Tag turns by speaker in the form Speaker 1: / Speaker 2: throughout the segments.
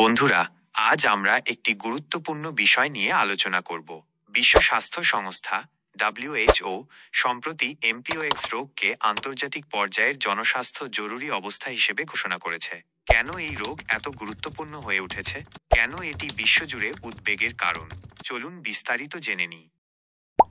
Speaker 1: বন্ধুরা, আজ আমরা একটি গুরুত্বপূর্ণ বিষয় নিয়ে আলোচনা করব। বিশ্ব স্বাস্থ্য সংস্থা WHO সম্প্রতি এমপিওএক্স রোগকে আন্তর্জাতিক পর্যায়ের জনস্বাস্থ্য জরুরি অবস্থা হিসেবে ঘোষণা করেছে। কেন এই রোগ এত গুরুত্বপূর্ণ হয়ে উঠেছে? কেন এটি বিশ্বজুড়ে উদ্বেগের কারণ? চলুন বিস্তারিত জেনে নিই।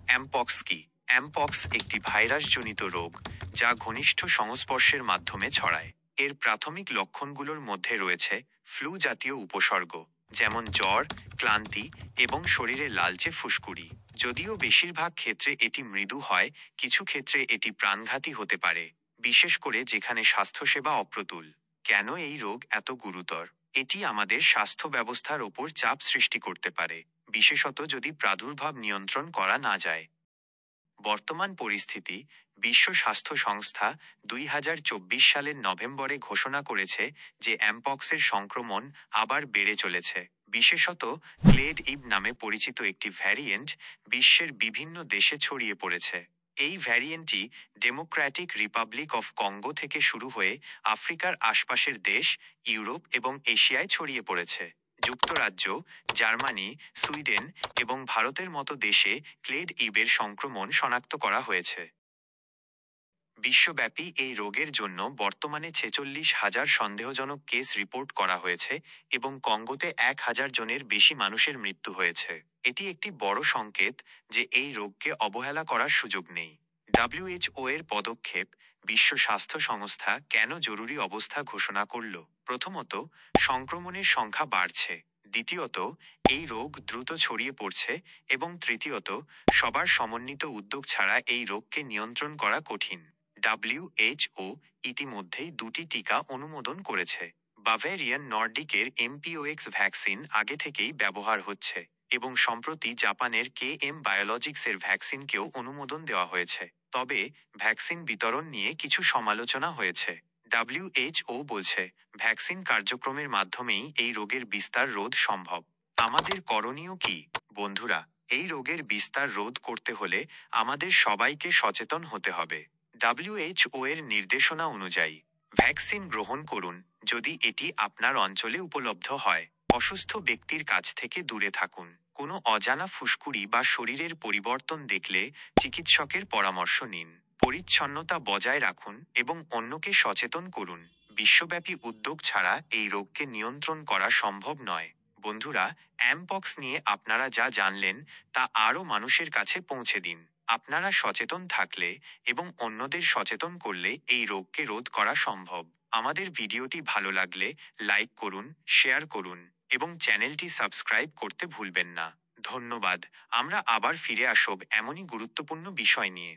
Speaker 1: অ্যামপক্স কি? অ্যামপক্স একটি ভাইরাসজনিত রোগ যা ঘনিষ্ঠ সংস্পর্শের মাধ্যমে ছড়ায়। এর প্রাথমিক লক্ষণগুলোর মধ্যে রয়েছে ফ্লু জাতীয় উপসর্গ, যেমন জ্বর, ক্লান্তি এবং শরীরে লালচে ফুসকুড়ি। যদিও বেশিরভাগ ক্ষেত্রে এটি মৃদু হয়, কিছু ক্ষেত্রে এটি প্রাণঘাতী হতে পারে, বিশেষ করে যেখানে স্বাস্থ্যসেবা অপ্রতুল। কেন এই রোগ এত গুরুতর? এটি আমাদের স্বাস্থ্য ব্যবস্থার ওপর চাপ সৃষ্টি করতে পারে, বিশেষত যদি প্রাদুর্ভাব নিয়ন্ত্রণ করা না যায়। বর্তমান পরিস্থিতি: বিশ্ব স্বাস্থ্য সংস্থা 2024 সালের নভেম্বরে ঘোষণা করেছে যে অ্যামপক্সের সংক্রমণ আবার বেড়ে চলেছে। বিশেষত ক্লেড ইব নামে পরিচিত একটি ভ্যারিয়েন্ট বিশ্বের বিভিন্ন দেশে ছড়িয়ে পড়েছে। এই ভ্যারিয়েন্টটি ডেমোক্র্যাটিক রিপাবলিক অফ কঙ্গো থেকে শুরু হয়ে আফ্রিকার আশপাশের দেশ, ইউরোপ এবং এশিয়ায় ছড়িয়ে পড়েছে। যুক্তরাজ্য, জার্মানি, সুইডেন এবং ভারতের মতো দেশে ক্লেড ইবের সংক্রমণ শনাক্ত করা হয়েছে। বিশ্বব্যাপী এই রোগের জন্য বর্তমানে 46,000 সন্দেহজনক কেস রিপোর্ট করা হয়েছে এবং কঙ্গোতে 1,000 জনের বেশি মানুষের মৃত্যু হয়েছে। এটি একটি বড় সংকেত যে এই রোগকে অবহেলা করার সুযোগ নেই। WHO এর পদক্ষেপ: বিশ্ব স্বাস্থ্য সংস্থা কেন জরুরি অবস্থা ঘোষণা করল? প্রথমত, সংক্রমণের সংখ্যা বাড়ছে। দ্বিতীয়ত, এই রোগ দ্রুত ছড়িয়ে পড়ছে। এবং তৃতীয়ত, সবার সমন্বিত উদ্যোগ ছাড়া এই রোগকে নিয়ন্ত্রণ করা কঠিন। WHO ইতিমধ্যেই 2টি টিকা অনুমোদন করেছে। বাভেরিয়ান নর্ডিকের এমপিওএক্স ভ্যাকসিন আগে থেকেই ব্যবহার হচ্ছে এবং সম্প্রতি জাপানের KM বায়োলজিক্সের ভ্যাকসিনকেও অনুমোদন দেওয়া হয়েছে। তবে ভ্যাকসিন বিতরণ নিয়ে কিছু সমালোচনা হয়েছে। WHO বলছে, ভ্যাকসিন কার্যক্রমের মাধ্যমেই এই রোগের বিস্তার রোধ সম্ভব। আমাদের করণীয় কি? বন্ধুরা, এই রোগের বিস্তার রোধ করতে হলে আমাদের সবাইকে সচেতন হতে হবে। WHO এর নির্দেশনা অনুযায়ী ভ্যাকসিন গ্রহণ করুন যদি এটি আপনার অঞ্চলে উপলব্ধ হয়। অসুস্থ ব্যক্তির কাছ থেকে দূরে থাকুন। কোনো অজানা ফুসকুড়ি বা শরীরের পরিবর্তন দেখলে চিকিৎসকের পরামর্শ নিন। পরিচ্ছন্নতা বজায় রাখুন এবং অন্যকে সচেতন করুন। বিশ্বব্যাপী উদ্যোগ ছাড়া এই রোগকে নিয়ন্ত্রণ করা সম্ভব নয়। বন্ধুরা, অ্যামপক্স নিয়ে আপনারা যা জানলেন তা আরও মানুষের কাছে পৌঁছে দিন। আপনারা সচেতন থাকলে এবং অন্যদের সচেতন করলে এই রোগকে রোধ করা সম্ভব। আমাদের ভিডিওটি ভালো লাগলে লাইক করুন, শেয়ার করুন এবং চ্যানেলটি সাবস্ক্রাইব করতে ভুলবেন না। ধন্যবাদ। আমরা আবার ফিরে আসব এমনই গুরুত্বপূর্ণ বিষয় নিয়ে।